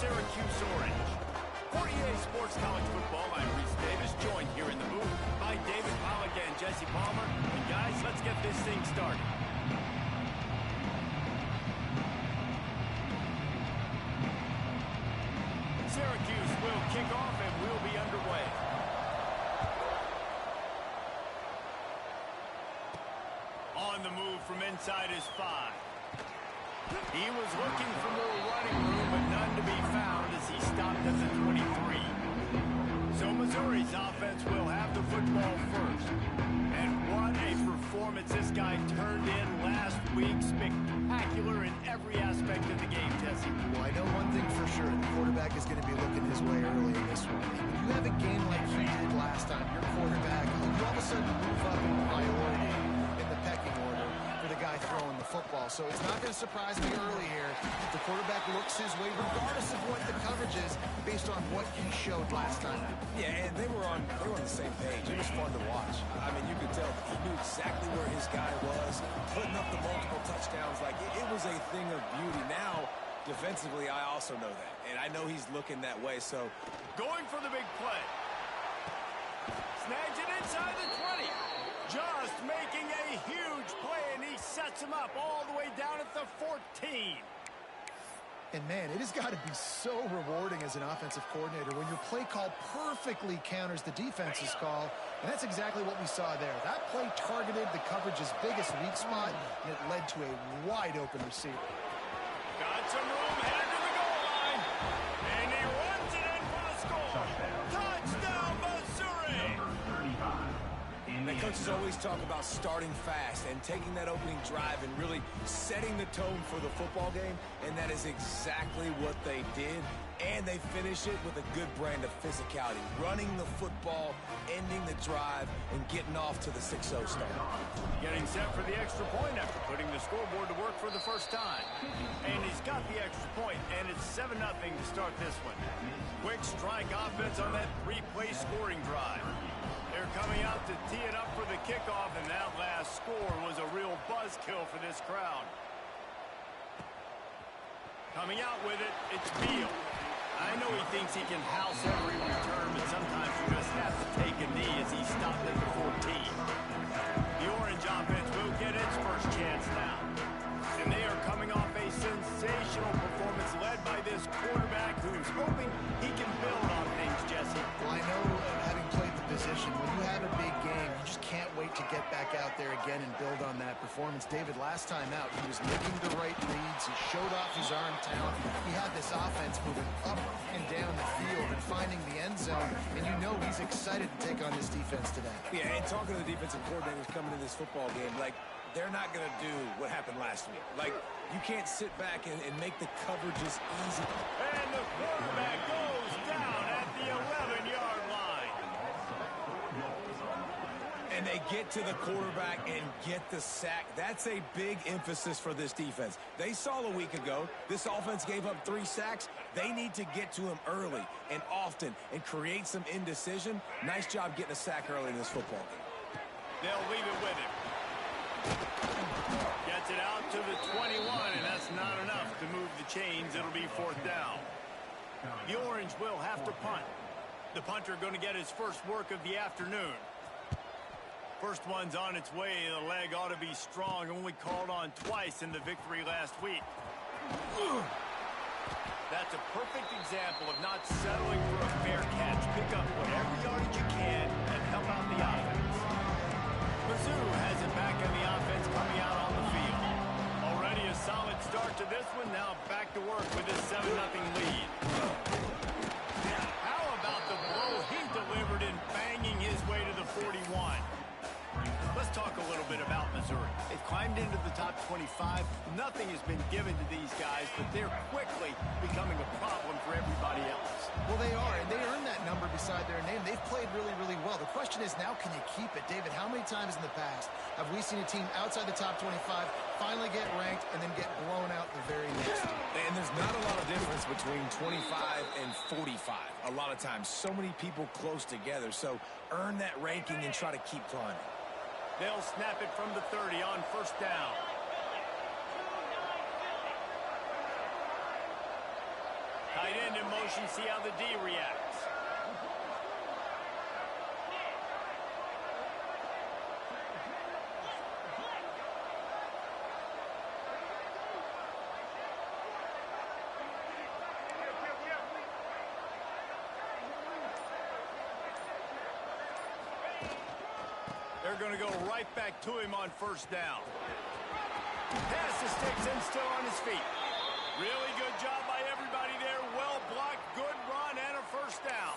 Syracuse orange. For EA Sports College Football, I'm Reese Davis, joined here in the booth by David Pollock and Jesse Palmer. And guys, let's get this thing started. Syracuse will kick off and we'll be underway. On the move from inside his 5. He was looking for more running room, but none to be found as he stopped at the 23. So Missouri's offense will have the football first. And what a performance this guy turned in last week. Spectacular in every aspect of the game, Jesse. Well, I know one thing for sure. The quarterback is going to be looking his way early in this one. When you have a game like he did last time, your quarterback, you all of a sudden move up in priority in the pecking order for the guy throwing the football. So it's not going to surprise me early here if the quarterback looks his way, regardless of what the coverage is, based on what he showed last time. Yeah, and they were on the same page. It was fun to watch. I mean, you could tell he knew exactly where his guy was, putting up the multiple touchdowns. Like, it was a thing of beauty. Now, defensively, I also know that. And I know he's looking that way, so. Going for the big play. Snags it inside the 20. Just making a huge play, and he sets him up all the way down at the 14. And, man, it has got to be so rewarding as an offensive coordinator when your play call perfectly counters the defense's call, and that's exactly what we saw there. That play targeted the coverage's biggest weak spot, and it led to a wide-open receiver. Got some room, headed to the goal line, and he runs it in for the score. Touchdown, Missouri! The coaches always talk about starting fast and taking that opening drive and really setting the tone for the football game, and that is exactly what they did. And they finish it with a good brand of physicality, running the football, ending the drive, and getting off to the 6-0 start. Getting set for the extra point after putting the scoreboard to work for the first time. And he's got the extra point, and it's 7-0 to start this one. Quick strike offense on that 3-play scoring drive. They're coming out to tee it up for the kickoff, and that last score was a real buzzkill for this crowd. Coming out with it, it's Beal. I know he thinks he can house every return, but sometimes you just have to take a knee as he stopped at the 14. The orange offense will get its first chance now. And they are coming off a sensational performance led by this quarterback who's hoping he can build on things, Jesse. Well, I know, having played the position, when you have a big game, you just can't wait to get back out there again and build on that performance. David, last time out, he was making the right reads. He showed off his arm talent. He had this offense moving up and down the field and finding the end zone, and you know he's excited to take on this defense today. Yeah, and talking to the defensive coordinators coming to this football game, like, they're not going to do what happened last week. Like, you can't sit back and make the coverages easy. And the quarterback goes down at the 11-yard line. And they get to the quarterback and get the sack. That's a big emphasis for this defense. They saw a week ago, this offense gave up 3 sacks. They need to get to him early and often and create some indecision. Nice job getting a sack early in this football game. They'll leave it with him. Gets it out to the 21, and that's not enough to move the chains. It'll be 4th down. The orange will have to punt. The punter going to get his first work of the afternoon. First one's on its way. The leg ought to be strong. Only called on twice in the victory last week. That's a perfect example of not settling for a fair catch. Pick up whatever yardage you can and help out the offense. Mizzou has it back in the offense coming out on the field. Already a solid start to this one. Now back to work with this 7-0 lead. How about the blow he delivered in banging his way to the 41? Let's talk a little bit about Missouri. They've climbed into the top 25. Nothing has been given to these guys, but they're quickly becoming a problem for everybody else. Well, they are, and they earned that number beside their name. They've played really, really well. The question is, now can you keep it? David, how many times in the past have we seen a team outside the top 25 finally get ranked and then get blown out the very next? And there's not a lot of difference between 25 and 45. A lot of times, so many people close together. So earn that ranking and try to keep climbing. They'll snap it from the 30 on 1st down. Tight end in motion, see how the D reacts. They're going to go right back to him on first down. Pass the sticks and still on his feet. Really good job by everybody there. Well blocked, good run, and a first down.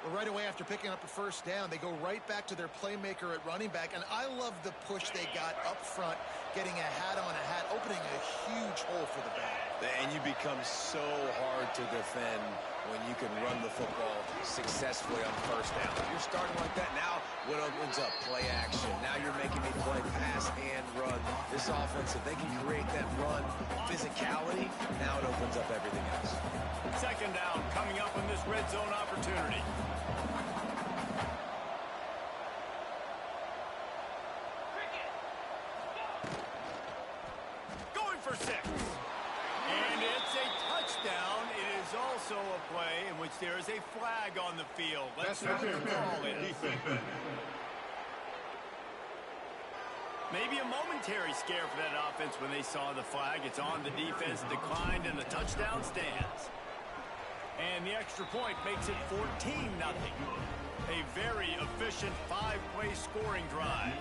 Well, right away after picking up a first down, they go right back to their playmaker at running back. And I love the push they got up front, getting a hat on a hat, opening a huge hole for the back. And you become so hard to defend when you can run the football successfully on first down. If you're starting like that, now what opens up? Play action. Now you're making me play pass and run. This offense, if they can create that run physicality, now it opens up everything else. Second down coming up in this red zone opportunity. Going for 6. And it's a touchdown. It is also a play in which there is a flag on the field. Let's see what the call is. Maybe a momentary scare for that offense when they saw the flag. It's on, the defense declined, and the touchdown stands. And the extra point makes it 14-0. A very efficient 5-play scoring drive.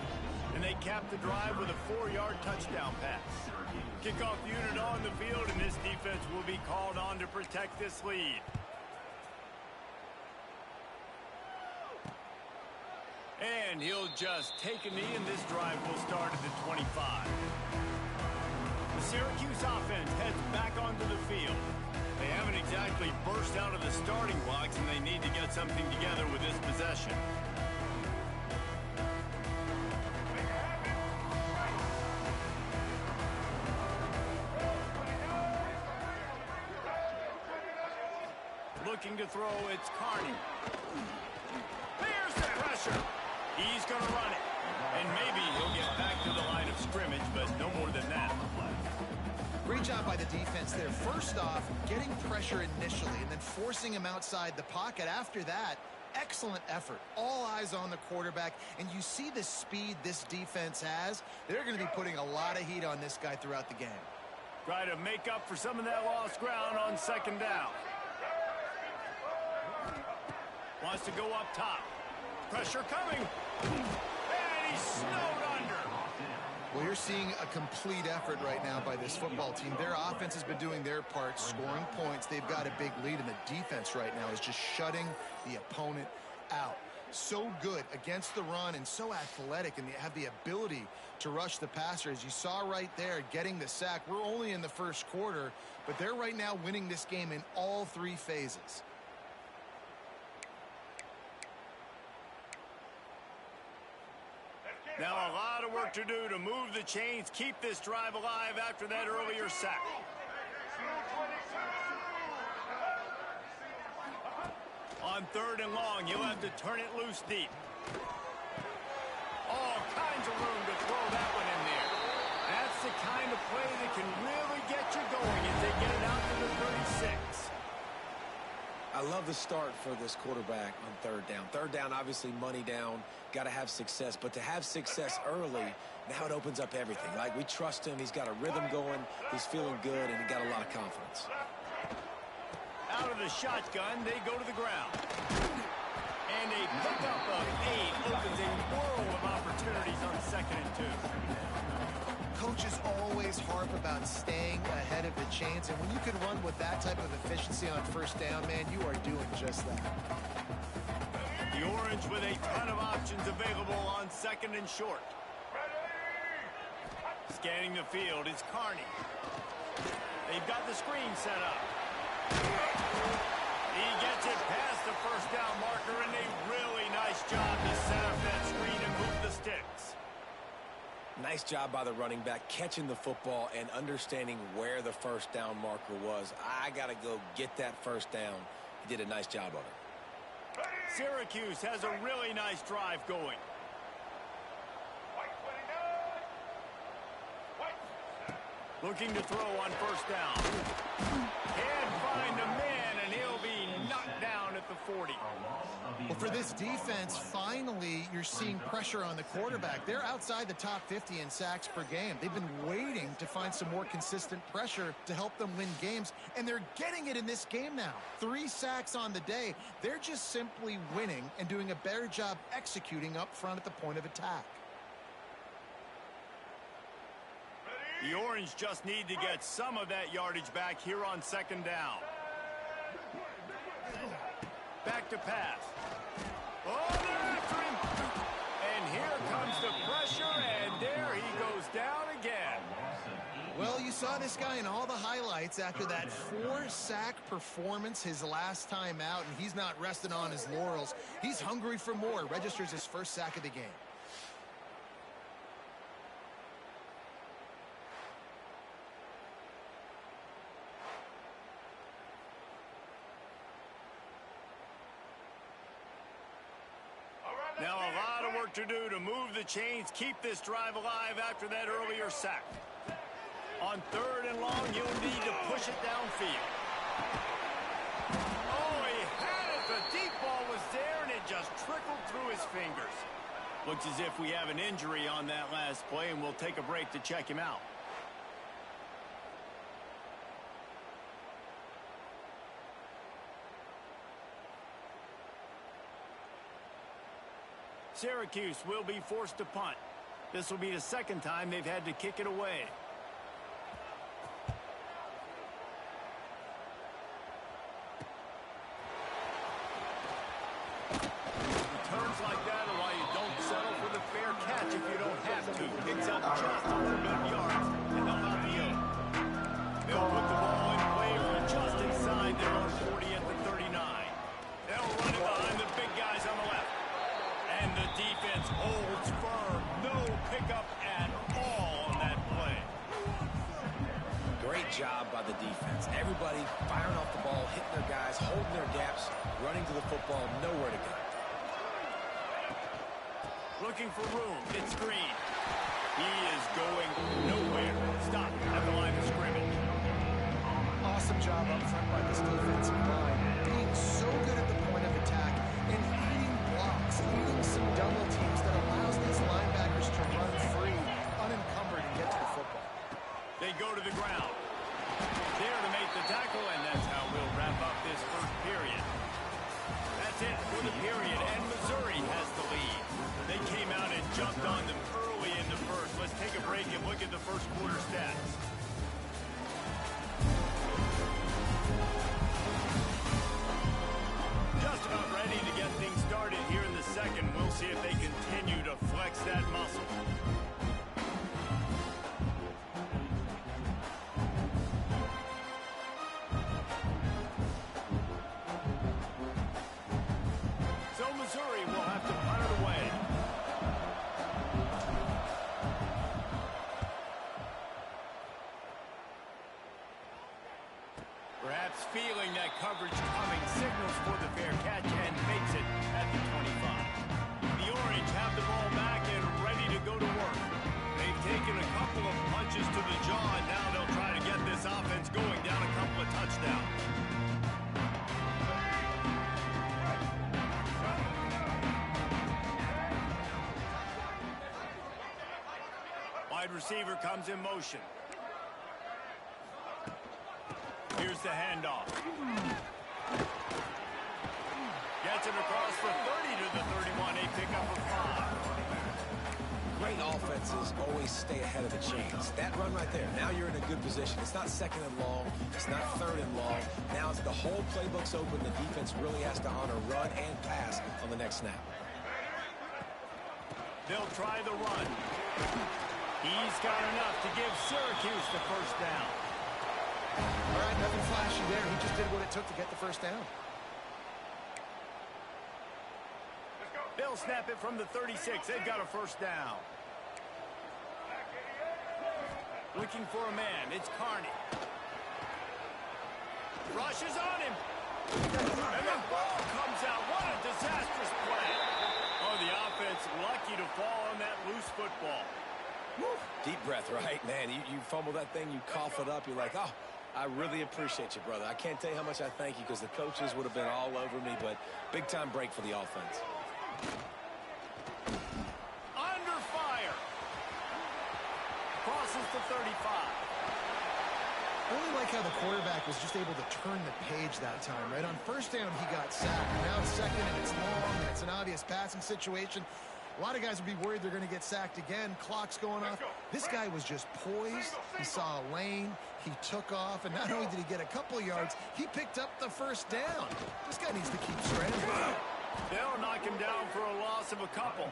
And they cap the drive with a 4-yard touchdown pass. Kickoff unit on the field, and this defense will be called on to protect this lead. And he'll just take a knee, and this drive will start at the 25. The Syracuse offense heads back onto the field. They haven't exactly burst out of the starting blocks, and they need to get something together with this possession. Looking to throw, it's Carney. There's the pressure. He's going to run it. And maybe he'll get back to the line of scrimmage, but no more than that. Great job by the defense there. First off, getting pressure initially and then forcing him outside the pocket. After that, excellent effort. All eyes on the quarterback. And you see the speed this defense has. They're going to be putting a lot of heat on this guy throughout the game. Try to make up for some of that lost ground on second down. Wants to go up top. Pressure coming. And he's snowed under. Well, you're seeing a complete effort right now by this football team. Their offense has been doing their part, scoring points. They've got a big lead, and the defense right now is just shutting the opponent out. So good against the run and so athletic, and they have the ability to rush the passer. As you saw right there, getting the sack. We're only in the first quarter, but they're right now winning this game in all 3 phases. Now a lot of work to do to move the chains, keep this drive alive after that earlier sack. On third and long, he'll have to turn it loose deep. All kinds of room to throw that one in there. That's the kind of play that can really get you going as they get it out to the 36. I love the start for this quarterback on third down. Third down, obviously money down, got to have success. But to have success early, now it opens up everything. Like, we trust him. He's got a rhythm going. He's feeling good, and he got a lot of confidence. Out of the shotgun, they go to the ground. And a pickup of 8 opens a world of opportunities on second and 2. Coaches always harp about staying ahead of the chains, and when you can run with that type of efficiency on first down, man, you are doing just that. The Orange with a ton of options available on second and short. Scanning the field is Carney. They've got the screen set up. He gets it past the first down marker, and a really nice job to set up that screen and move the sticks. Nice job by the running back, catching the football and understanding where the first down marker was. I got to go get that first down. He did a nice job of it. Syracuse has a really nice drive going. Looking to throw on first down. Can't find a man. Well, for this defense, finally, you're seeing pressure on the quarterback. They're outside the top 50 in sacks per game. They've been waiting to find some more consistent pressure to help them win games, and they're getting it in this game now. 3 sacks on the day. They're just simply winning and doing a better job executing up front at the point of attack. The Orange just need to get some of that yardage back here on 2nd down. Back to pass. Oh, they're after him. And here comes the pressure, and there he goes down again. Well, you saw this guy in all the highlights after that 4-sack performance his last time out, and he's not resting on his laurels. He's hungry for more. Registers his 1st sack of the game. Now a lot of work to do to move the chains, keep this drive alive after that earlier sack. On 3rd and long, you'll need to push it downfield. Oh, he had it. The deep ball was there, and it just trickled through his fingers. Looks as if we have an injury on that last play, and we'll take a break to check him out. Syracuse will be forced to punt. This will be the 2nd time they've had to kick it away. Returns like that are why you don't settle for the fair catch if you don't have to. Picks up just under good yards, and they'll not be out. They'll put the ball in play from just inside their own 40 at the 39. They'll run it behind the big guys on the left. And the defense holds firm. No pickup at all on that play. Great job by the defense. Everybody firing off the ball, hitting their guys, holding their gaps, running to the football, nowhere to go. Looking for room. It's Green. He is going nowhere. Stop at the line of scrimmage. Awesome job up front by this defensive line. Being so good at the point of attack and eating blocks, eating some double teams that allows these linebackers to run free, unencumbered, and get to the football. They go to the ground. There to make the tackle, and that's how we'll wrap up this 1st period. That's it for the period, and Missouri has the lead. They came out and jumped on them early in the 1st. Let's take a break and look at the 1st quarter stats. Just about ready to get things started here in the 2nd. We'll see if they continue to flex that muscle. So Missouri will have to punt it away. Perhaps feeling that coverage coming, signals for the fair catch and makes it at the 25. The Orange have the ball back and ready to go to work. They've taken a couple of punches to the jaw, and now they'll try to get this offense going down a couple of touchdowns. Wide receiver comes in motion. Here's the handoff. Gets it across the 30 to the 31. A pickup of 5. Great offenses always stay ahead of the chains. That run right there, now you're in a good position. It's not 2nd and long. It's not 3rd and long. Now it's the whole playbook's open. The defense really has to honor run and pass on the next snap. They'll try the run. He's got enough to give Syracuse the 1st down. All right, nothing flashy there. He just did what it took to get the 1st down. They'll snap it from the 36. They've got a 1st down. Looking for a man. It's Carney. Rushes on him. And the ball comes out. What a disastrous play. Oh, the offense lucky to fall on that loose football. Woo. Deep breath, right? Man, you fumble that thing, you cough it up. You're like, oh, I really appreciate you, brother. I can't tell you how much I thank you because the coaches would have been all over me, but big-time break for the offense. Under fire. Crosses to 35. I really like how the quarterback was just able to turn the page that time, right? On first down, he got sacked. Now it's second, and it's long, and it's an obvious passing situation. A lot of guys would be worried they're going to get sacked again. Clock's going off. This guy was just poised. He saw a lane. He took off, and not only did he get a couple of yards, he picked up the first down. This guy needs to keep scrambling. They'll knock him down for a loss of a couple.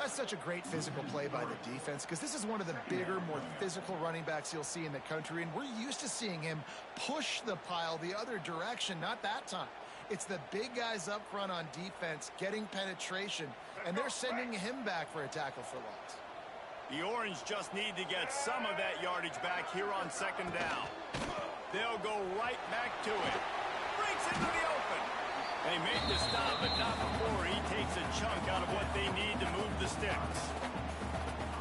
That's such a great physical play by the defense because this is one of the bigger, more physical running backs you'll see in the country, and we're used to seeing him push the pile the other direction, not that time. It's the big guys up front on defense getting penetration, and they're sending him back for a tackle for loss. The Orange just need to get some of that yardage back here on second down. They'll go right back to it. Breaks into the open. They made the stop, but not before he takes a chunk out of what they need to move the sticks.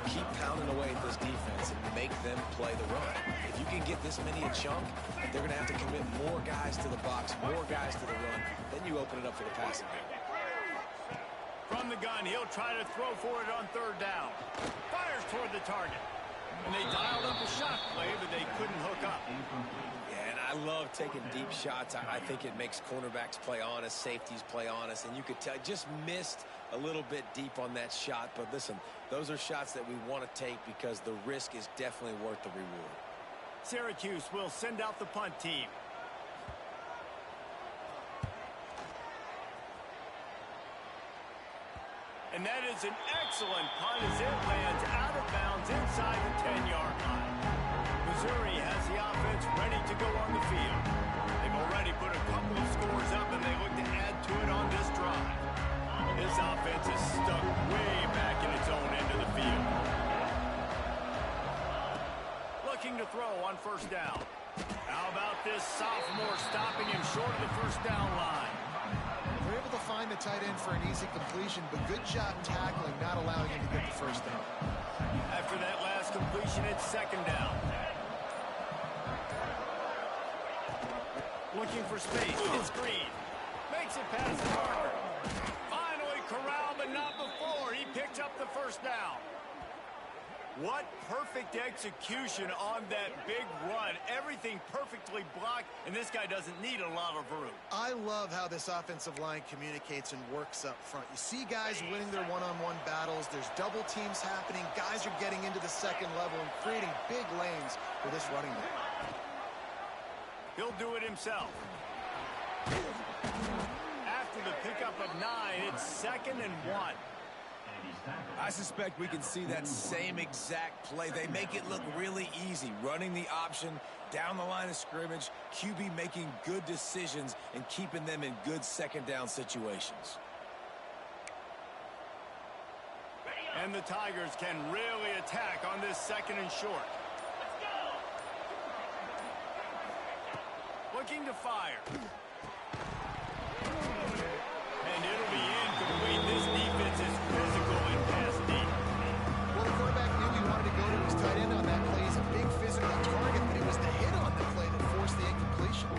Keep pounding away at this defense and make them play the run. If you can get this many a chunk, they're going to have to commit more guys to the box, more guys to the run. Then you open it up for the passing game. From the gun, he'll try to throw for it on third down. Fires toward the target. And they dialed up a shot play, but they couldn't hook up. Yeah, and I love taking deep shots. I think it makes cornerbacks play honest, safeties play honest, and you could tell just missed a little bit deep on that shot. But listen, those are shots that we want to take because the risk is definitely worth the reward. Syracuse will send out the punt team. And that is an excellent punt as it lands out of bounds inside the 10-yard line. Missouri has the offense ready to go on the field. They've already put a couple of scores up, and they look to add to it on this drive. This offense is stuck way back in its own end of the field. Looking to throw on first down. How about this sophomore stopping him short of the first down line? They're able to find the tight end for an easy completion, but good job tackling, not allowing him to get the first down. After that last completion, it's second down. Looking for space. It's Green. Makes it past Parker. Finally corralled, but not before. He picked up the first down. What perfect execution on that big run. Everything perfectly blocked, and this guy doesn't need a lot of room. I love how this offensive line communicates and works up front. You see guys winning their one-on-one battles. There's double teams happening. Guys are getting into the second level and creating big lanes for this running back. He'll do it himself. After the pickup of 9, it's 2nd and 1. I suspect we can see that same exact play. They make it look really easy, running the option down the line of scrimmage, QB making good decisions and keeping them in good second down situations. And the Tigers can really attack on this 2nd and short. Looking to fire. And it'll be incomplete. This defense is physical and pass deep. Well, the quarterback knew he wanted to go to his tight end on that play. He's a big physical target, but it was the hit on the play that forced the incompletion.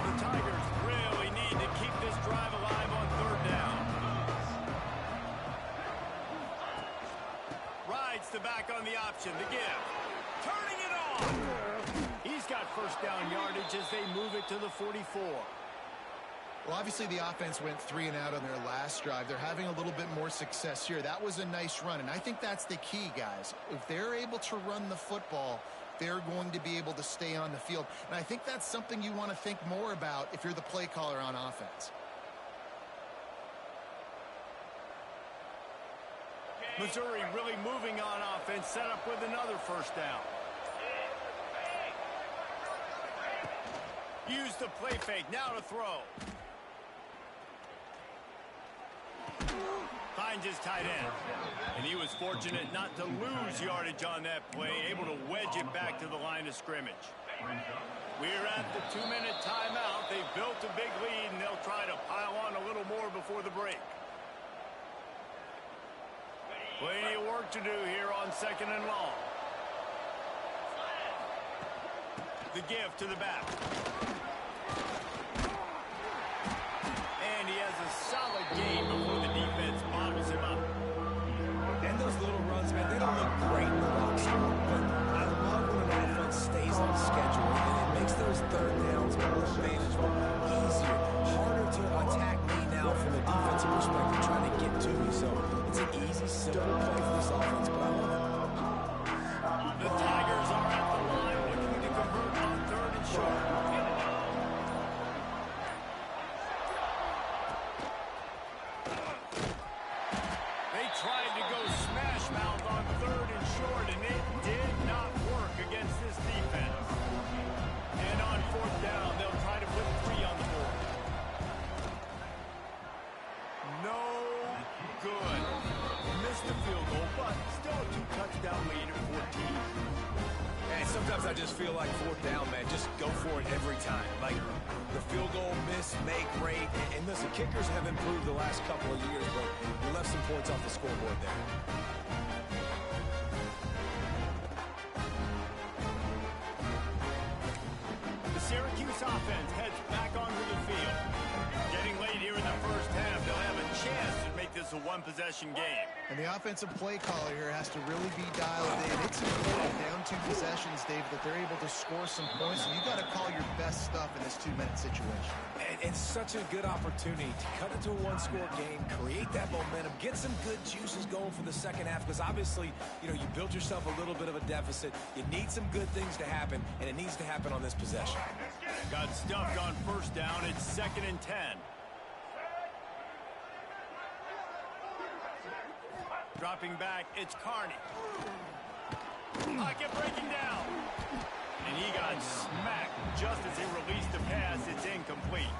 The Tigers really need to keep this drive alive on third down. Rides the back on the option. The give. Turning it on. He's got first down yardage as they move it to the 44. Well, obviously the offense went 3 and out on their last drive. They're having a little bit more success here. That was a nice run, and I think that's the key, guys. If they're able to run the football, they're going to be able to stay on the field. And I think that's something you want to think more about if you're the play caller on offense. Missouri really moving on offense, set up with another first down. Use the play fake, now to throw. Finds his tight end. And he was fortunate not to lose yardage on that play, able to wedge it back to the line of scrimmage. We're at the 2-minute timeout. They've built a big lead, and they'll try to pile on a little more before the break. Plenty of work to do here on 2nd and long. The give to the back. And he has a solid gain before the defense bottles him up. And those little runs, man, they don't look great in the box score, but I love when an offense stays on schedule, and it makes those third downs more manageable, easier, harder to attack me now from a defensive perspective, trying to get to me. So it's an easy, simple play for this offense, but I love it. The Tigers are at the line looking to convert on 3rd and short. They tried to go smash mouth on 3rd and short, and it did not work against this defense. And on 4th down, they'll try to put 3 on the board. No good. Missed the field goal, but still a 2-touchdown lead at 14. And sometimes I just feel like 4th down, man, just go for it every time. Like the field goal miss, make, rate. And listen, kickers have improved the last couple of years, but you left some points off the scoreboard there. The Syracuse offense heads back onto the field. Getting late here in the first half, they'll have a chance to make this a one-possession game. And the offensive play caller here has to really be dialed in. It's important down 2 possessions, Dave, that they're able to score some points. And you got to call your best stuff in this 2-minute situation. And it's such a good opportunity to cut into a 1-score game, create that momentum, get some good juices going for the second half, because obviously, you built yourself a little bit of a deficit. You need some good things to happen, and it needs to happen on this possession. Got stuffed on 1st down. It's 2nd and 10. Dropping back, it's Carney. Pocket breaking down. And he got smacked just as he released the pass. It's incomplete.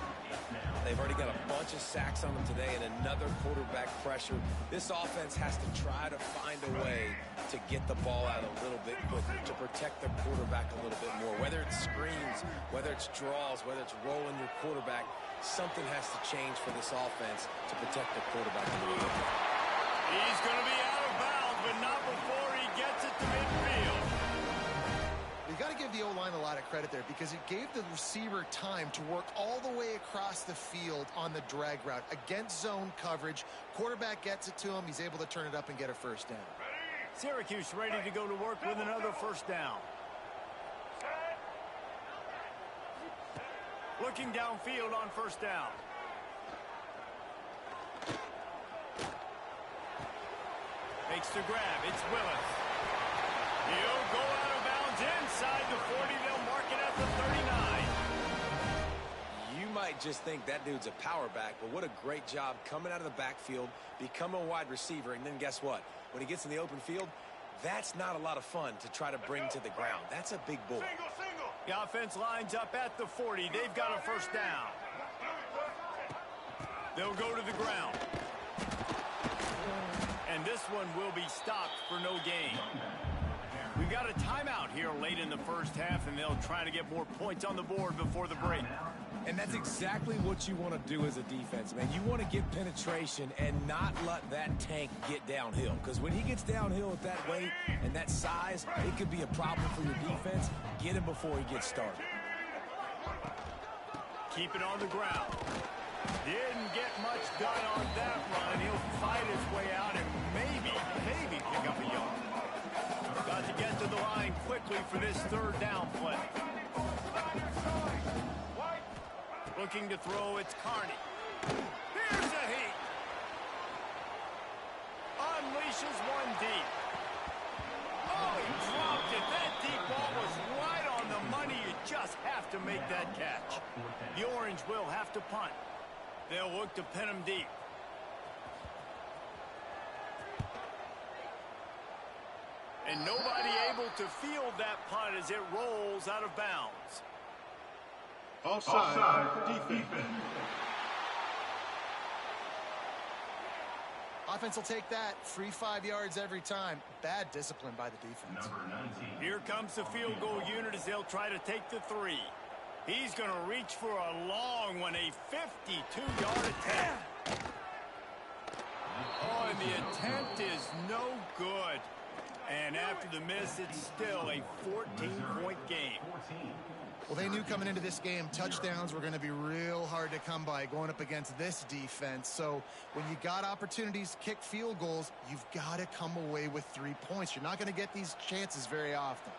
They've already got a bunch of sacks on them today and another quarterback pressure. This offense has to try to find a way to get the ball out a little bit quicker, to protect their quarterback a little bit more. Whether it's screens, whether it's draws, whether it's rolling your quarterback, something has to change for this offense to protect the quarterback a little bit. He's going to be out of bounds, but not before he gets it to midfield. You got to give the O-line a lot of credit there, because it gave the receiver time to work all the way across the field on the drag route against zone coverage. Quarterback gets it to him. He's able to turn it up and get a 1st down. Syracuse ready to go to work with another 1st down. Looking downfield on 1st down. Makes the grab. It's Willis. He'll go out of bounds inside the 40. They'll mark it at the 39. You might just think that dude's a power back, but what a great job coming out of the backfield, become a wide receiver, and then guess what? When he gets in the open field, that's not a lot of fun to try to bring to the ground. That's a big bull. The offense lines up at the 40. They've got a 1st down. They'll go to the ground. And this one will be stopped for no gain. We've got a timeout here late in the first half, and they'll try to get more points on the board before the break. And that's exactly what you want to do as a defense, man. You want to get penetration and not let that tank get downhill. Because when he gets downhill at that weight and that size, it could be a problem for your defense. Get him before he gets started. Keep it on the ground. Didn't get much done on that run. He'll fight his way out and maybe pick up a yard. Got to get to the line quickly for this 3rd down play. Looking to throw, it's Carney. Here's a heat. Unleashes one deep. Oh, he dropped it. That deep ball was right on the money. You just have to make that catch. The Orange will have to punt. They'll look to pin him deep. And nobody able to field that punt as it rolls out of bounds. Offside defense. Offense will take that. Free 5 yards every time. Bad discipline by the defense. Here comes the field goal unit as they'll try to take the 3. He's going to reach for a long one, a 52-yard attempt. Oh, and the attempt is no good. And after the miss, it's still a 14-point game. Well, they knew coming into this game, touchdowns were going to be real hard to come by going up against this defense. So when you got opportunities to kick field goals, you've got to come away with 3 points. You're not going to get these chances very often.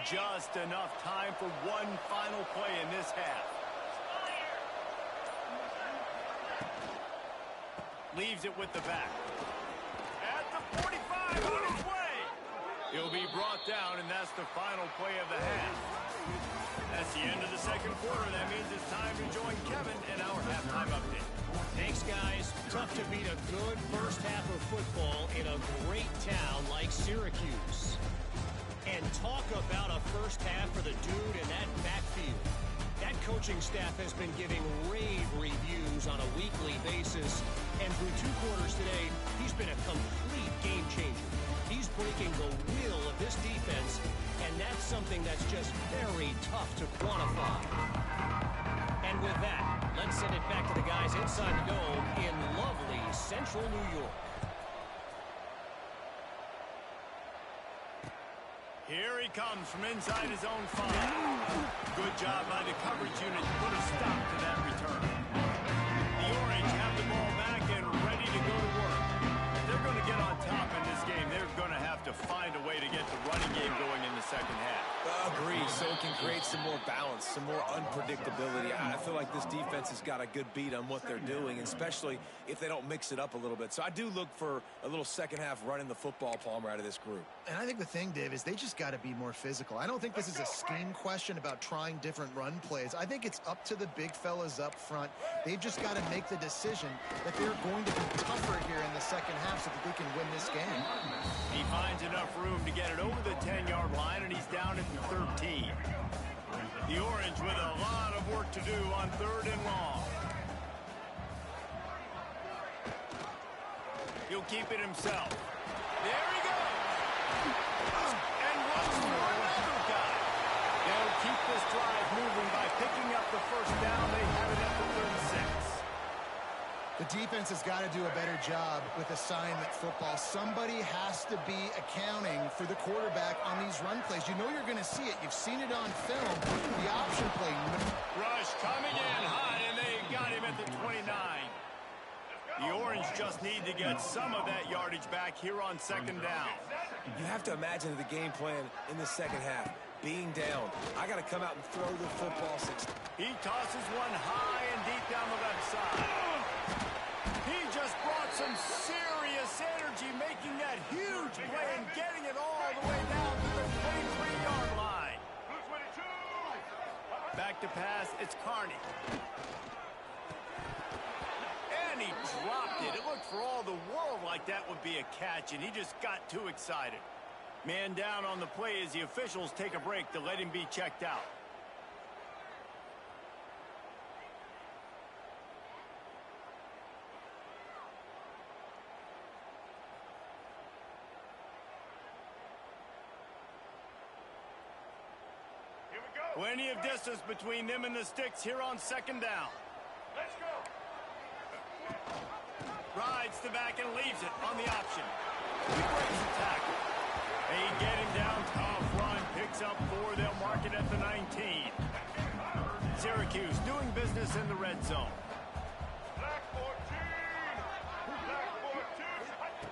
Just enough time for one final play in this half. Leaves it with the back. At the 45, on his way. He'll be brought down, and that's the final play of the half. That's the end of the second quarter. That means it's time to join Kevin in our halftime update. Thanks, guys. Tough to beat a good first half of football in a great town like Syracuse. And talk about a first half for the dude in that backfield. That coaching staff has been giving rave reviews on a weekly basis. And through 2 quarters today, he's been a complete game changer. He's breaking the will of this defense, and that's something that's just very tough to quantify. And with that, let's send it back to the guys inside the dome in lovely central New York. Here he comes from inside his own 5. Good job by the coverage unit to put a stop to that return. The Orange have the ball back and ready to go to work. If they're going to get on top in this game, they're going to have to find a way to get the running game going in the second half. Agreed, so it can create some more balance, some more unpredictability. I feel like this defense has got a good beat on what they're doing, especially if they don't mix it up a little bit. So I do look for a little second half running the football Palmer out of this group. And I think the thing, Dave, is they just got to be more physical. I don't think this is a scheme question about trying different run plays. I think it's up to the big fellas up front. They've just got to make the decision that they're going to be tougher here in the second half so that they can win this game. He finds enough room to get it over the 10-yard line, and he's down at the 13. The Orange with a lot of work to do on 3rd and long. He'll keep it himself. There he goes. And runs through another guy. They'll keep this drive moving by picking up the first down. They have it at the 36. The defense has got to do a better job with assignment football. Somebody has to be accounting for the quarterback on these run plays. You know you're going to see it. You've seen it on film. The option play. Rush coming in high, and they got him at the 29. The Orange just need to get some of that yardage back here on 2nd down. You have to imagine the game plan in the second half. Being down, I got to come out and throw the football. He tosses one high and deep down the left side. He just brought some serious energy, making that huge play and getting it all the way down to the 23-yard line. Back to pass, it's Carney. And he dropped it. It looked for all the world like that would be a catch, and he just got too excited. Man down on the play as the officials take a break to let him be checked out. Plenty of distance between them and the sticks here on 2nd down. Let's go. Rides the back and leaves it on the option. He breaks the tackle. They get him down, tough run, picks up 4. They'll mark it at the 19. Syracuse doing business in the red zone. Black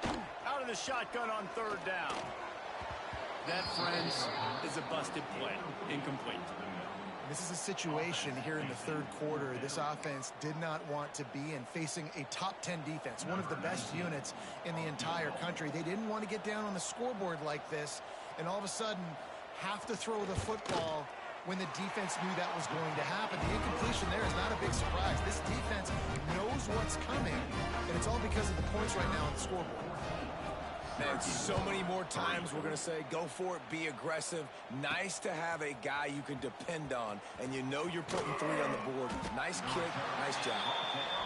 14. Out of the shotgun on 3rd down. That, friends, is a busted play. Incomplete. This is a situation here in the 3rd quarter this offense did not want to be in, facing a top 10 defense, one of the best units in the entire country. They didn't want to get down on the scoreboard like this and all of a sudden have to throw the football when the defense knew that was going to happen. The incompletion there is not a big surprise. This defense knows what's coming, and it's all because of the points right now on the scoreboard. And so many more times we're going to say, go for it, be aggressive. Nice to have a guy you can depend on, and you know you're putting 3 on the board. Nice kick, nice job.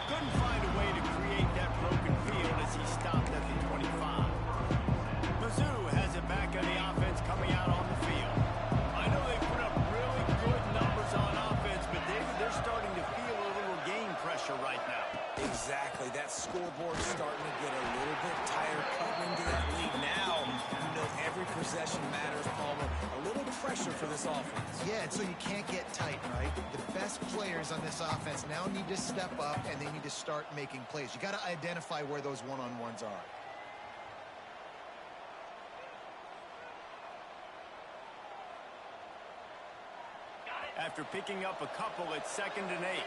Couldn't find a way to create that broken field as he stopped at the 25. Mizzou has it back on the offense coming out on the field. I know they put up really good numbers on offense, but David, they're starting to feel a little game pressure right now. Exactly. That scoreboard's starting to get a little bit tired cutting into that lead now. You know every possession matters, Palmer. A little pressure for this offense. Yeah, and so you can't get tight, right? The best players on this offense now need to step up, and they need to start making plays. You got to identify where those one-on-ones are. After picking up a couple, it's 2nd and 8.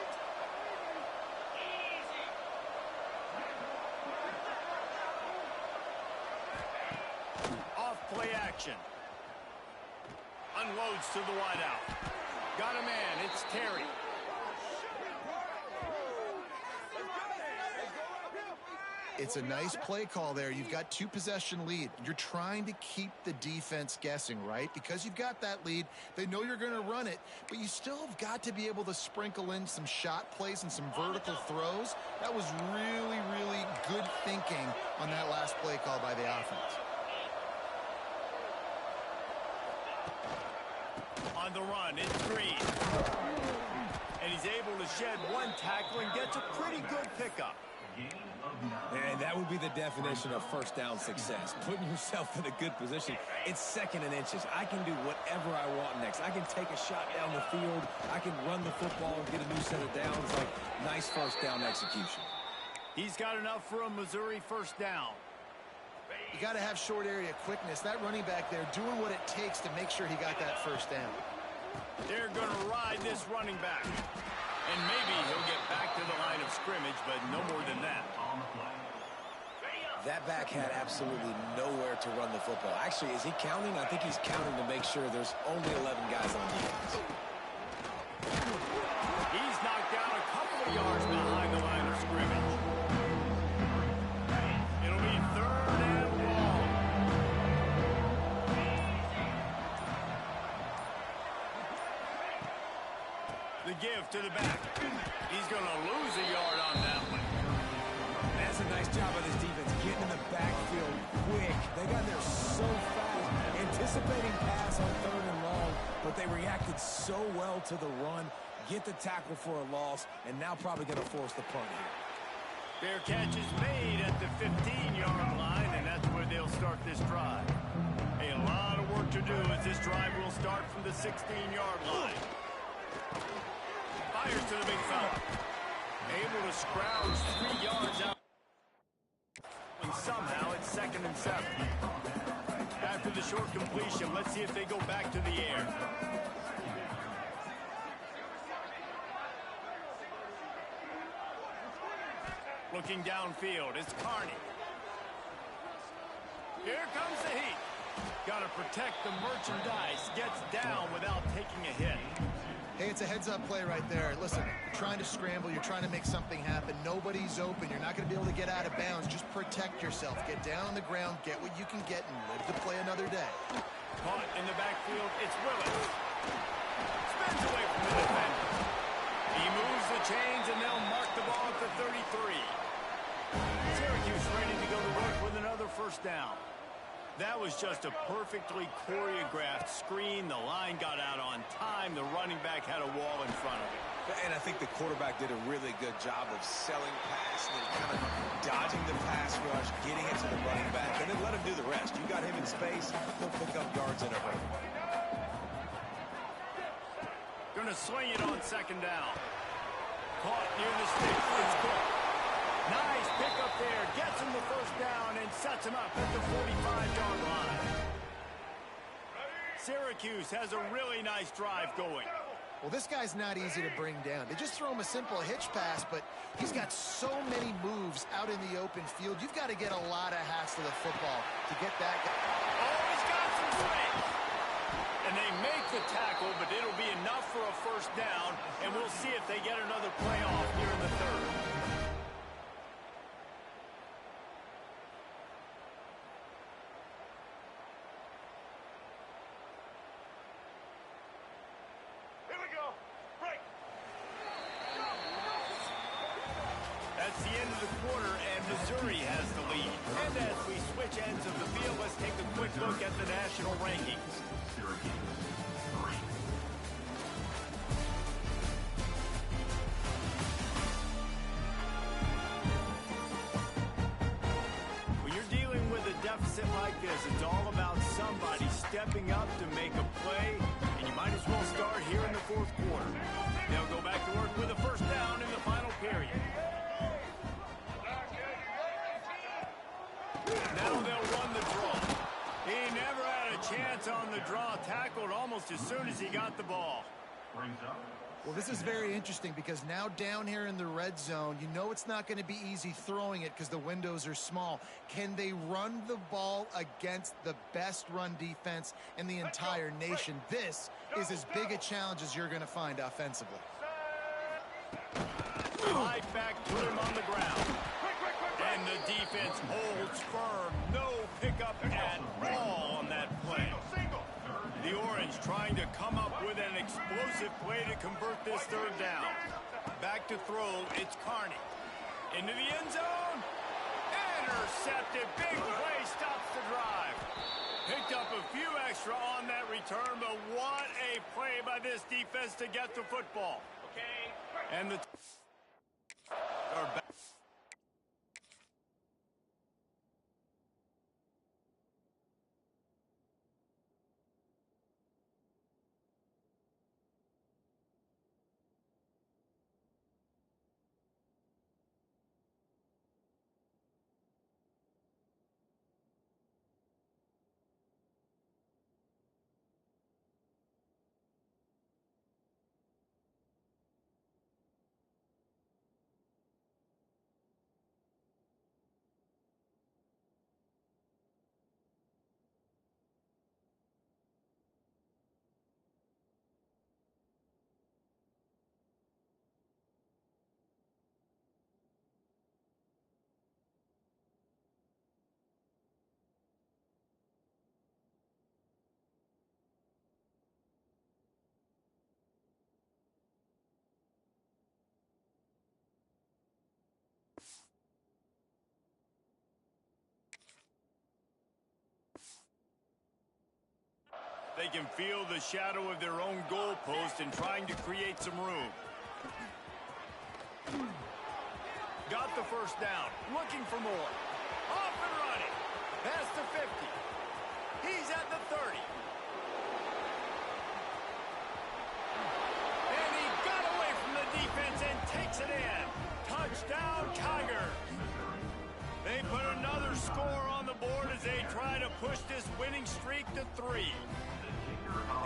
Play action. Unloads to the wideout. Got a man. It's Terry. It's a nice play call there. You've got 2-possession lead. You're trying to keep the defense guessing, right? Because you've got that lead. They know you're going to run it, but you still have got to be able to sprinkle in some shot plays and some vertical throws. That was really, really good thinking on that last play call by the offense. On the run, it's Green. And he's able to shed 1 tackle and gets a pretty good pickup. And that would be the definition of first down success. Putting yourself in a good position. It's 2nd and inches. I can do whatever I want next. I can take a shot down the field. I can run the football and get a new set of downs. Like, nice first down execution. He's got enough for a Missouri first down. You got to have short area quickness. That running back there doing what it takes to make sure he got that first down. They're going to ride this running back. And maybe he'll get back to the line of scrimmage, but no more than that. That back had absolutely nowhere to run the football. Actually, is he counting? I think he's counting to make sure there's only 11 guys on defense. He's knocked down a couple of yards behind the line of scrimmage. It'll be 3rd and long. The give to the back. He's going to lose a yard on that one. That's a nice job of this defense, getting in the backfield quick. They got there so fast, anticipating pass on 3rd and long, but they reacted so well to the run, get the tackle for a loss, and now probably going to force the punt here. Fair catch is made at the 15-yard line, and that's where they'll start this drive. A lot of work to do as this drive will start from the 16-yard line. Fires to the big fella. Able to scrounge 3 yards out. And somehow it's 2nd and 7. After the short completion, let's see if they go back to the air. Looking downfield, it's Carney. Here comes the heat. Got to protect the merchandise. Gets down without taking a hit. Hey, it's a heads-up play right there. Listen, you're trying to scramble. You're trying to make something happen. Nobody's open. You're not going to be able to get out of bounds. Just protect yourself. Get down on the ground, get what you can get, and live to play another day. Caught in the backfield, it's Willis. Spins away from the defender. He moves the chains, and they'll mark the ball at the 33. Syracuse ready to go to work with another first down. That was just a perfectly choreographed screen. The line got out on time. The running back had a wall in front of him. And I think the quarterback did a really good job of selling pass and then kind of dodging the pass rush, getting it to the running back, and then let him do the rest. You got him in space, he'll pick up yards in a hurry. Gonna swing it on 2nd down. Caught near the sticks. It's Cook. Nice pickup there. Gets him the first down and sets him up at the 45-yard line. Syracuse has a really nice drive going. Well, this guy's not easy to bring down. They just throw him a simple hitch pass, but he's got so many moves out in the open field. You've got to get a lot of hats to the football to get that guy. Oh, he's got some strength. And they make the tackle, but it'll be enough for a first down, and we'll see if they get another playoff here in the 3rd. That's the end of the quarter, and Missouri has the lead. And as we switch ends of the field, let's take a quick look at the national rankings. When you're dealing with a deficit like this, it's all about somebody stepping up to make a play, and you might as well start here in the fourth quarter. They'll go back to work with a first down in the final period. Now they'll run the draw. He never had a chance on the draw, tackled almost as soon as he got the ball. Well, this is very interesting because now down here in the red zone, you know it's not going to be easy throwing it because the windows are small. Can they run the ball against the best run defense in the entire nation? This is as big a challenge as you're going to find offensively. Right back to him on the ground. And the defense holds firm. No pickup at all on that play. The Orange trying to come up with an explosive play to convert this third down. Back to throw, it's Carney. Into the end zone. Intercepted. Big play stops the drive. Picked up a few extra on that return, but what a play by this defense to get the football. And the are back. They can feel the shadow of their own goalpost and trying to create some room. Got the first down. Looking for more. Off and running. Past the 50. He's at the 30. And he got away from the defense and takes it in. Touchdown, Tigers. They put another score on the board as they try to push this winning streak to 3.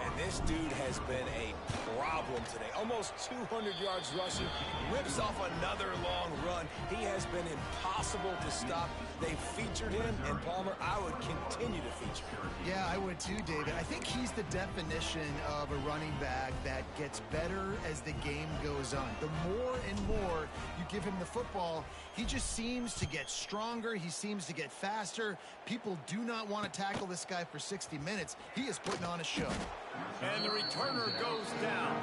And this dude has been a problem today. Almost 200 yards rushing. Rips off another long run. He has been impossible to stop. They featured him, and Palmer, I would continue to feature him. Yeah, I would too, David. I think he's the definition of a running back that gets better as the game goes on. The more and more you give him the football, he just seems to get stronger. He seems to get faster. People do not want to tackle this guy for 60 minutes. He is putting on a show. And the returner goes down.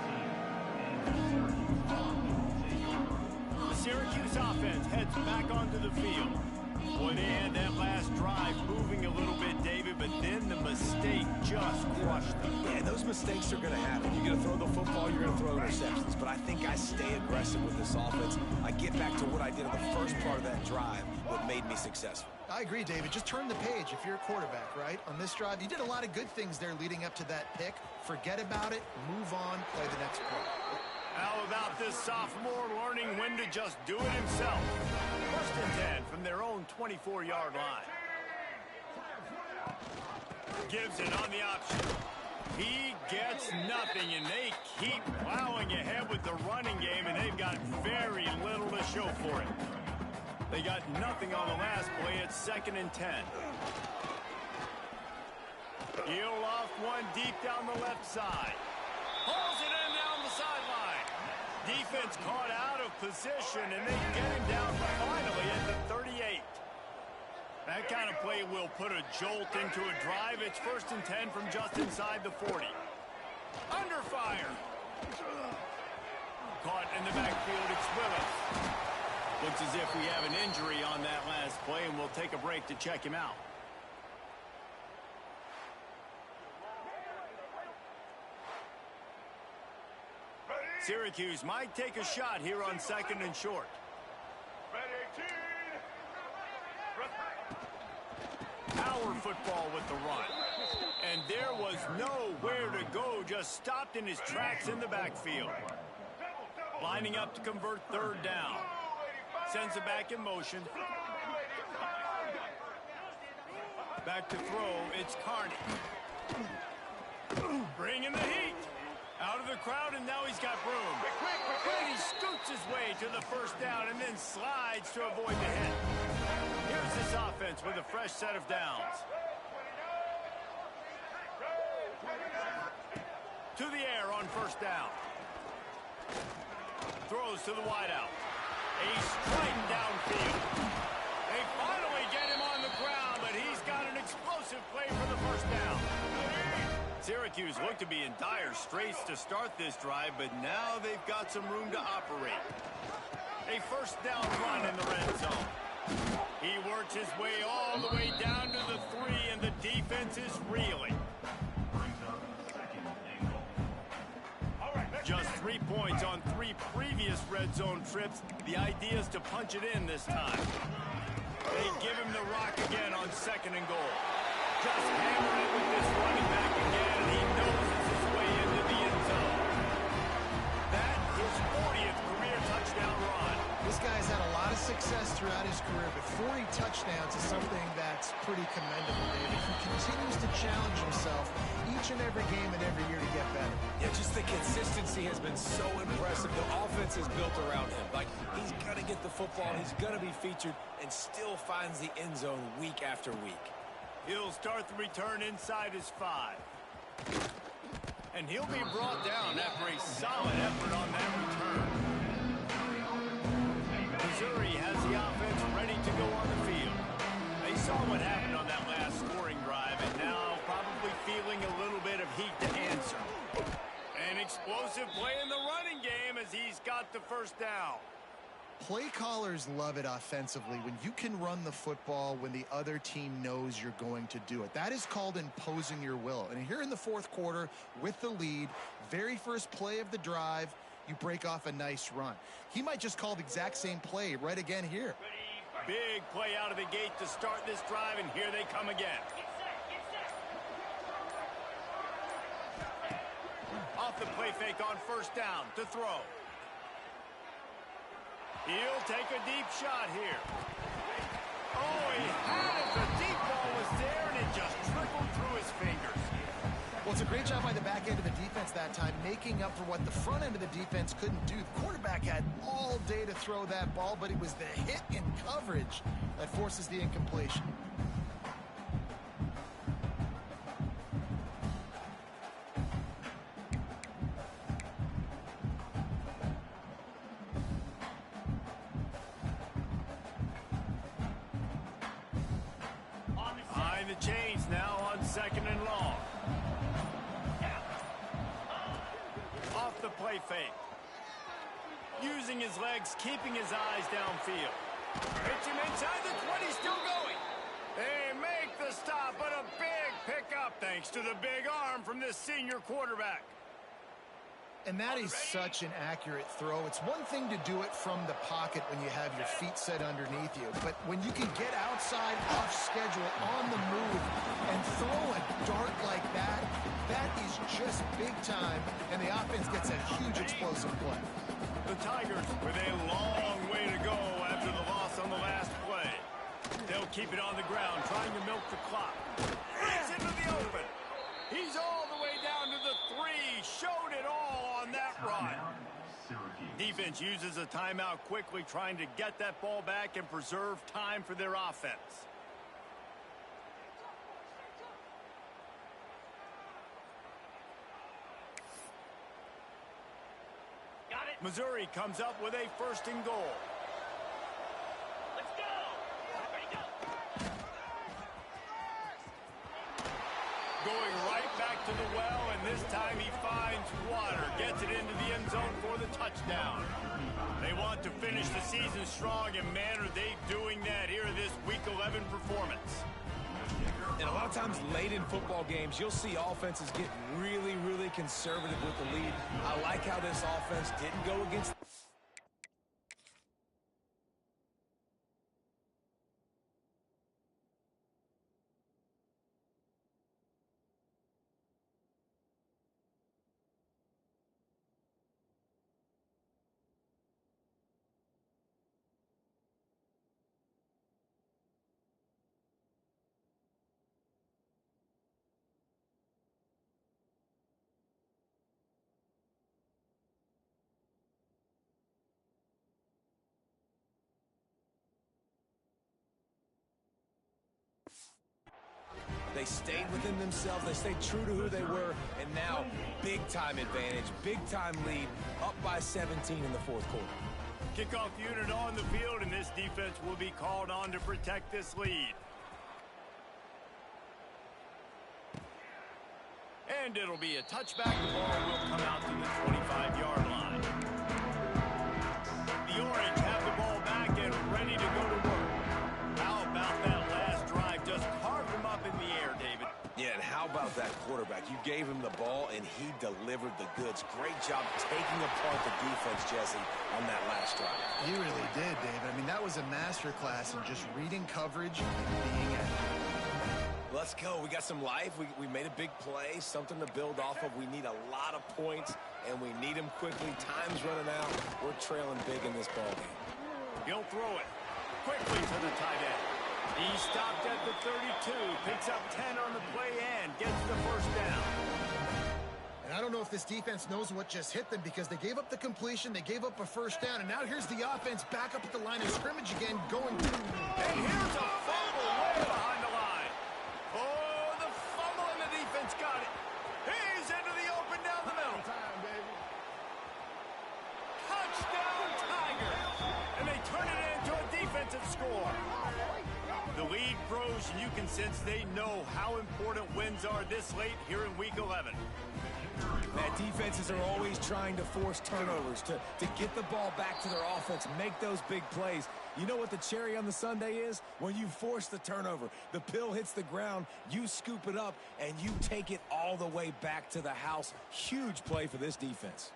The Syracuse offense heads back onto the field. Boy, they had that last drive moving a little bit, David, but then the mistake just crushed them. Yeah, those mistakes are going to happen. You're going to throw the football, you're going to throw interceptions. But I think I stay aggressive with this offense. I get back to what I did in the first part of that drive, what made me successful. I agree, David. Just turn the page if you're a quarterback, right? On this drive, you did a lot of good things there leading up to that pick. Forget about it, move on, play the next play. How about this sophomore learning when to just do it himself? First and 10 from their own 24-yard line. Gibson on the option. He gets nothing, and they keep plowing ahead with the running game, and they've got very little to show for it. They got nothing on the last play. It's 2nd and 10. He'll loft one deep down the left side. Hauls it in down the sideline. Defense caught out of position, and they get him down finally at the 38. That kind of play will put a jolt into a drive. It's 1st and 10 from just inside the 40. Under fire. Caught in the backfield, it's Willis. Looks as if we have an injury on that last play, and we'll take a break to check him out. Syracuse might take a shot here on 2nd and short. Power football with the run. And there was nowhere to go, just stopped in his tracks in the backfield. Lining up to convert 3rd down. Sends it back in motion. Back to throw, it's Carney. Bringing the heat. Out of the crowd, and now he's got room. And he scoots his way to the 1st down and then slides to avoid the hit. Here's this offense with a fresh set of downs. To the air on 1st down. Throws to the wideout. A striding downfield. They finally get him on the ground, but he's got an explosive play for the 1st down. Syracuse looked to be in dire straits to start this drive, but now they've got some room to operate. A 1st down run in the red zone. He works his way all the way down to the 3, and the defense is reeling. Just 3 points on 3 previous red zone trips. The idea is to punch it in this time. They give him the rock again on 2nd and goal. Just hammer it with this running back again. He noses his way into the end zone. That is 40th career touchdown run. This guy's had a lot of success throughout his career, but 40 touchdowns is something that's pretty commendable, David. He continues to challenge himself each and every game and every year to get better. Yeah, just the consistency has been so impressive. The offense is built around him. Like, he's going to get the football, he's going to be featured, and still finds the end zone week after week. He'll start the return inside his 5. And he'll be brought down after a solid effort on that return. Missouri has the offense ready to go on the field. They saw what happened on that last scoring drive, and now probably feeling a little bit of heat to answer. An explosive play in the running game as he's got the 1st down. Play callers love it offensively when you can run the football when the other team knows you're going to do it. That is called imposing your will. And here in the 4th quarter with the lead, very first play of the drive, you break off a nice run. He might just call the exact same play right again here. Big play out of the gate to start this drive, and here they come again. Off the play fake on 1st down to throw. He'll take a deep shot here. Oh, he had it. The deep ball was there, and it just trickled through his fingers. Well, it's a great job by the back end of the defense that time, making up for what the front end of the defense couldn't do. The quarterback had all day to throw that ball, but it was the hit in coverage that forces the incompletion. Behind the chains now on 2nd and long. Off the play fake. Using his legs, keeping his eyes downfield. Hits him inside the 20, still going. They make the stop, but a big pickup thanks to the big arm from this senior quarterback. And that is such an accurate throw. It's one thing to do it from the pocket when you have your feet set underneath you, but when you can get outside, off schedule, on the move, and throw a dart like that, that is just big time, and the offense gets a huge explosive play. The Tigers with a long way to go after the loss on the last play. They'll keep it on the ground, trying to milk the clock. He's into the open. He's all the way down to the 3. Showed it all on that run. Defense uses a timeout quickly, trying to get that ball back and preserve time for their offense. Got it. Missouri comes up with a 1st and goal. Let's go. Ready to go. Going right back to the well, and this time he finds water. Gets it into the end zone for the touchdown. They They want to finish the season strong, and man, are they doing that here in this Week 11 performance. And a lot of times late in football games, you'll see offenses get really, really conservative with the lead. I like how this offense didn't go against... They stayed within themselves. They stayed true to who they were. And now, big-time advantage, big-time lead, up by 17 in the fourth quarter. Kickoff unit on the field, and this defense will be called on to protect this lead. And it'll be a touchback. The ball will come out to the 25-yard line. The Orange have the ball back and ready to go to work. How about that last drive? Just carved him up in the air, David. Yeah, and how about that quarterback? You gave him the ball, and he delivered the goods. Great job taking apart the defense, Jesse, on that last drive. He really did, David. I mean, that was a masterclass in just reading coverage and being accurate. Let's go. We got some life. We made a big play, something to build off of. We need a lot of points, and we need them quickly. Time's running out. We're trailing big in this ballgame. He'll throw it quickly to the tight end. He stopped at the 32, picks up 10 on the play and gets the first down. And I don't know if this defense knows what just hit them because they gave up the completion, they gave up a first down, and now here's the offense back up at the line of scrimmage again, going through. And here's a fumble way behind the line. Oh, the fumble, and the defense got it. He's into the open down the middle. Touchdown, Tigers. And they turn it into a defensive score. The lead grows, and you can sense they know how important wins are this late here in Week 11. Man, defenses are always trying to force turnovers, to get the ball back to their offense, make those big plays. You know what the cherry on the sundae is? When you force the turnover, the pill hits the ground, you scoop it up, and you take it all the way back to the house. Huge play for this defense.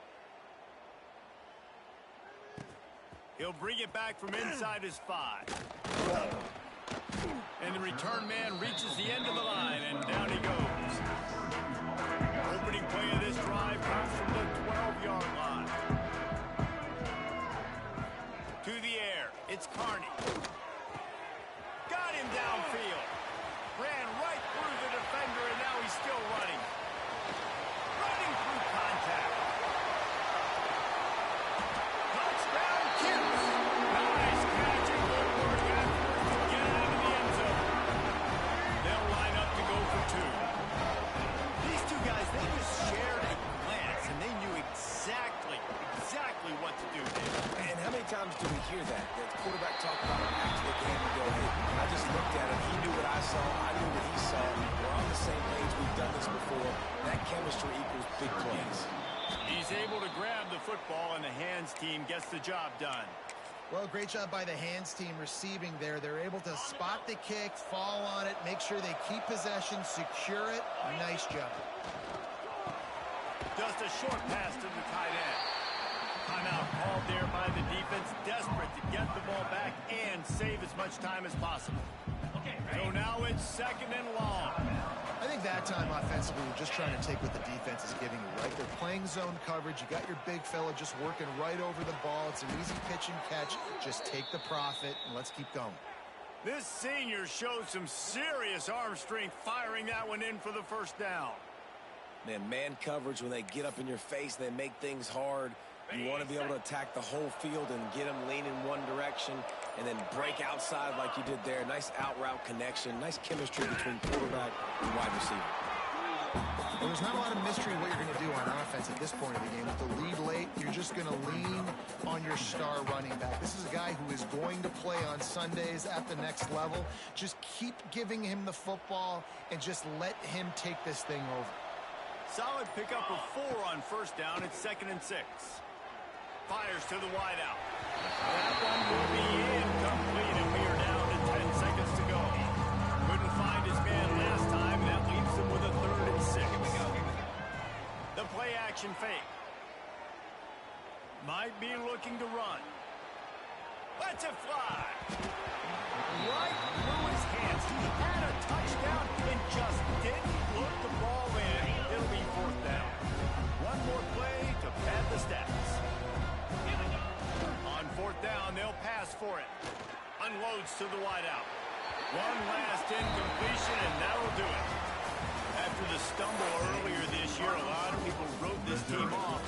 He'll bring it back from inside his 5. And the return man reaches the end of the line, and down he goes. Opening play of this drive comes from the 12-yard line. To the air, it's Carney. Got him downfield. Ran right through the defender, and now he's still running. Running through contact. Touchdown, Cuse. Nice catch and good work afterwards to get it into the end zone. They'll line up to go for 2. These two guys, they just shared a glance, and they knew exactly what to do there. And how many times do we hear that? The quarterback talk about it after the game and go, hey, I just looked at him. He knew what I saw. I knew what he saw. We're on the same page. We've done this before. That chemistry equals big plays. He's able to grab the football, and the hands team gets the job done. Well, great job by the hands team receiving there. They're able to spot the kick, fall on it, make sure they keep possession, secure it. Nice job. Just a short pass to the tight end. Timeout called there by the defense, desperate to get the ball back and save as much time as possible. So now it's 2nd and long. I think that time offensively, we're just trying to take what the defense is giving you, right? They're playing zone coverage. You got your big fella just working right over the ball. It's an easy pitch and catch. Just take the profit, and let's keep going. This senior showed some serious arm strength, firing that one in for the first down. Man coverage, when they get up in your face, they make things hard. You want to be able to attack the whole field and get them leaning one direction and then break outside like you did there. Nice out-route connection. Nice chemistry between quarterback and wide receiver. Well, there's not a lot of mystery what you're going to do on offense at this point of the game. With the lead late, you're just going to lean on your star running back. This is a guy who is going to play on Sundays at the next level. Just keep giving him the football and just let him take this thing over. Solid pickup of 4 on first down. It's 2nd and 6. Fires to the wideout. That one will be incomplete, and we are down to 10 seconds to go. Couldn't find his man last time, and that leaves him with a 3rd and 6. The play action fake. Might be looking to run. Let's it fly. Right through his hands. He had a touchdown and just didn't look the ball in. It'll be 4th down. One more play to pad the stats. On 4th down, they'll pass for it. Unloads to the wideout. One last incompletion, and that'll do it. After the stumble earlier this year, a lot of people wrote this team off.